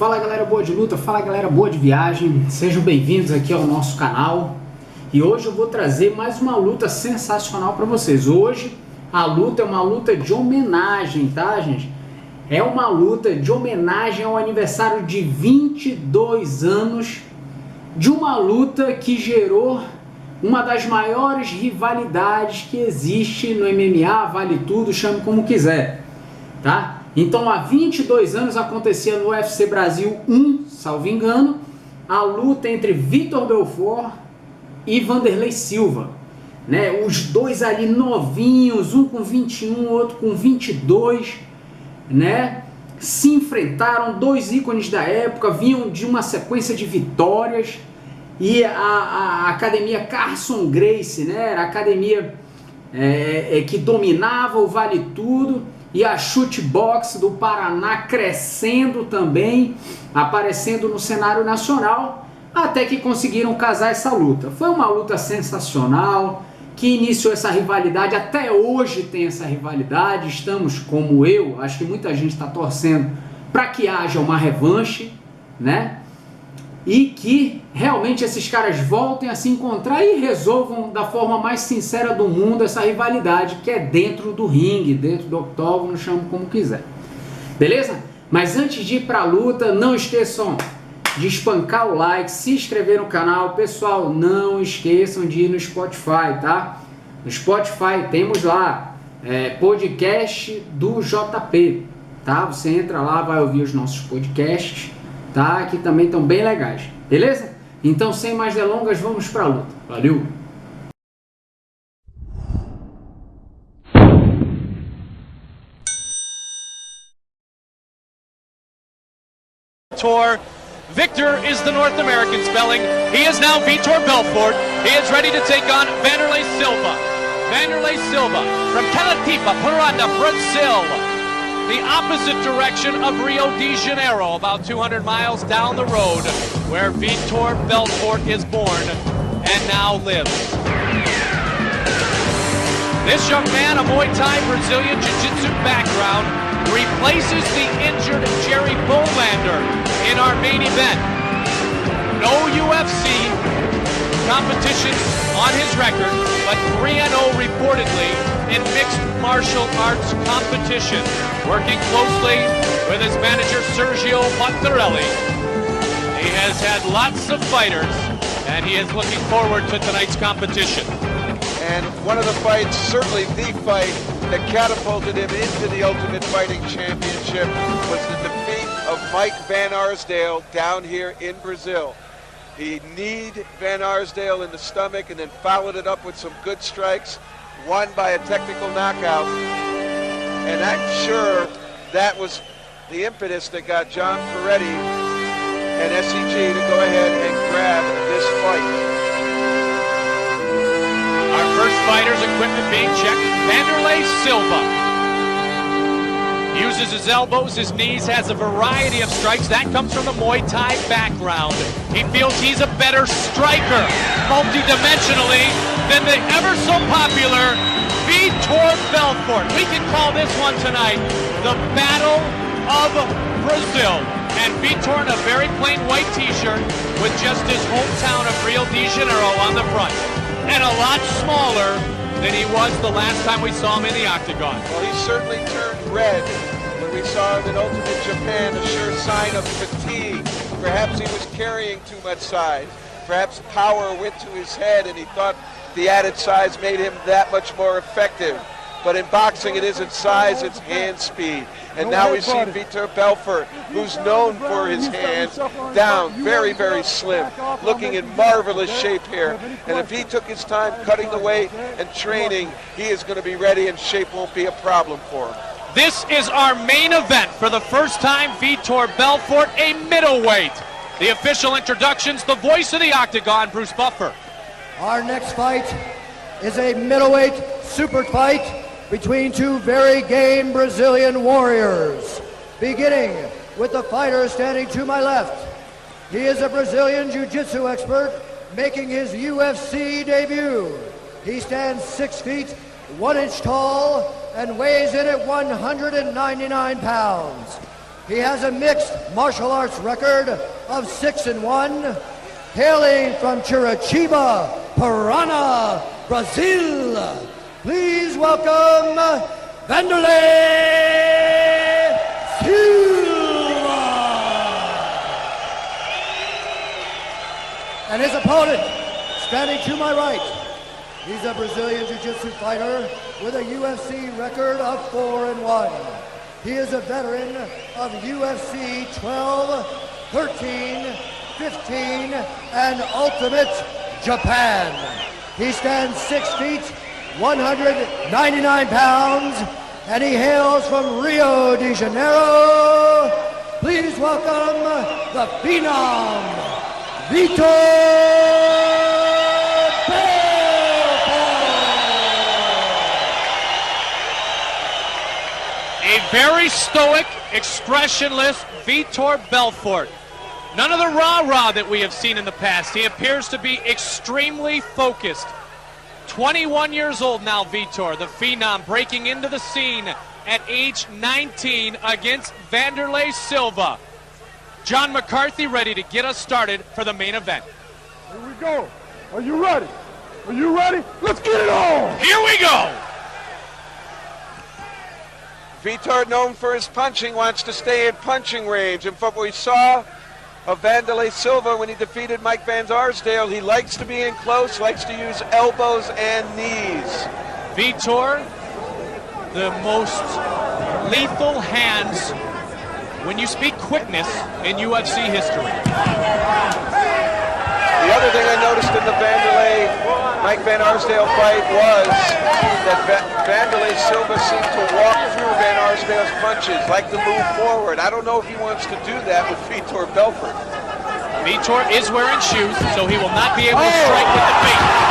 Fala galera boa de luta, fala galera boa de viagem, sejam bem-vindos aqui ao nosso canal. E hoje eu vou trazer mais uma luta sensacional para vocês. Hoje a luta é uma luta de homenagem, tá gente? É uma luta de homenagem ao aniversário de 22 anos de uma luta que gerou uma das maiores rivalidades que existe no MMA, vale tudo, chame como quiser, tá? Então há 22 anos acontecia no UFC Brasil 1, salvo engano, a luta entre Vitor Belfort e Wanderlei Silva, né? Os dois ali novinhos, um com 21, outro com 22, né? Se enfrentaram, dois ícones da época, vinham de uma sequência de vitórias, e a academia Carson Gracie, né? Era a academia que dominava o vale tudo, e a Chutebox do Paraná crescendo também, aparecendo no cenário nacional, até que conseguiram casar essa luta. Foi uma luta sensacional, que iniciou essa rivalidade, até hoje tem essa rivalidade, estamos como eu, acho que muita gente está torcendo para que haja uma revanche, né? E que realmente esses caras voltem a se encontrar e resolvam da forma mais sincera do mundo essa rivalidade, que é dentro do ringue, dentro do octógono, chame como quiser. Beleza? Mas antes de ir para a luta, não esqueçam de espancar o like, se inscrever no canal. Pessoal, não esqueçam de ir no Spotify, tá? No Spotify temos lá podcast do JP, tá? Você entra lá, vai ouvir os nossos podcasts, tá? Que também estão bem legais, beleza? Então, sem mais delongas, vamos para a luta. Valeu! Victor is the North American spelling. He is now Vitor Belfort. He is ready to take on Wanderlei Silva. Wanderlei Silva from Completa, Paraná, Brazil. The opposite direction of Rio de Janeiro, about 200 miles down the road, where Vitor Belfort is born and now lives. This young man, a Muay Thai Brazilian Jiu-Jitsu background, replaces the injured Jerry Bolander in our main event. No UFC competition on his record, but 3-0 reportedly in mixed martial arts competition, working closely with his manager Sergio Wanderlei. He has had lots of fighters, and he is looking forward to tonight's competition. And one of the fights, certainly the fight that catapulted him into the Ultimate Fighting Championship, was the defeat of Mike Van Arsdale down here in Brazil. He kneed Van Arsdale in the stomach and then followed it up with some good strikes, won by a technical knockout. And I'm sure that was the impetus that got John Peretti and SEG to go ahead and grab this fight. Our first fighter's equipment being checked. Wanderlei Silva uses his elbows, his knees, has a variety of strikes. That comes from the Muay Thai background. He feels he's a better striker, multidimensionally, than the ever so popular Vitor Belfort. We can call this one tonight the Battle of Brazil. And Vitor in a very plain white t-shirt with just his hometown of Rio de Janeiro on the front. And a lot smaller than he was the last time we saw him in the octagon. Well, he certainly turned red when we saw him in Ultimate Japan, a sure sign of fatigue. Perhaps he was carrying too much size. Perhaps power went to his head and he thought the added size made him that much more effective. But in boxing, it isn't size, it's hand speed. And now we see Vitor Belfort, who's known for his hands, down, very, very slim, looking in marvelous shape here. And if he took his time cutting the weight and training, he is going to be ready and shape won't be a problem for him. This is our main event for the first time. Vitor Belfort, a middleweight. The official introductions, the voice of the octagon, Bruce Buffer. Our next fight is a middleweight super fight between two very game Brazilian warriors. Beginning with the fighter standing to my left. He is a Brazilian Jiu-Jitsu expert making his UFC debut. He stands 6 feet, 1 inch tall, and weighs in at 199 pounds. He has a mixed martial arts record of 6-1, hailing from Curitiba, Paraná, Brazil. Please welcome Wanderlei Silva. And his opponent, standing to my right, he's a Brazilian Jiu-Jitsu fighter with a UFC record of 4-1. He is a veteran of UFC 12, 13, 15, and Ultimate Japan. He stands 6 feet, 199 pounds, and he hails from Rio de Janeiro. Please welcome the Phenom, Vitor. A very stoic, expressionless Vitor Belfort. None of the rah-rah that we have seen in the past. He appears to be extremely focused. 21 years old now, Vitor, the Phenom, breaking into the scene at age 19 against Wanderlei Silva. John McCarthy ready to get us started for the main event. Here we go. Are you ready? Are you ready? Let's get it on! Here we go! Vitor, known for his punching, wants to stay in punching range. And from what we saw of Wanderlei Silva when he defeated Mike Van Arsdale, he likes to be in close, likes to use elbows and knees. Vitor, the most lethal hands when you speak quickness in UFC history. The other thing I noticed in the Wanderlei-Mike Van Arsdale fight was that Wanderlei Silva seemed to walk through Van Arsdale's punches, like to move forward. I don't know if he wants to do that with Vitor Belfort. Vitor is wearing shoes, so he will not be able to strike with the feet.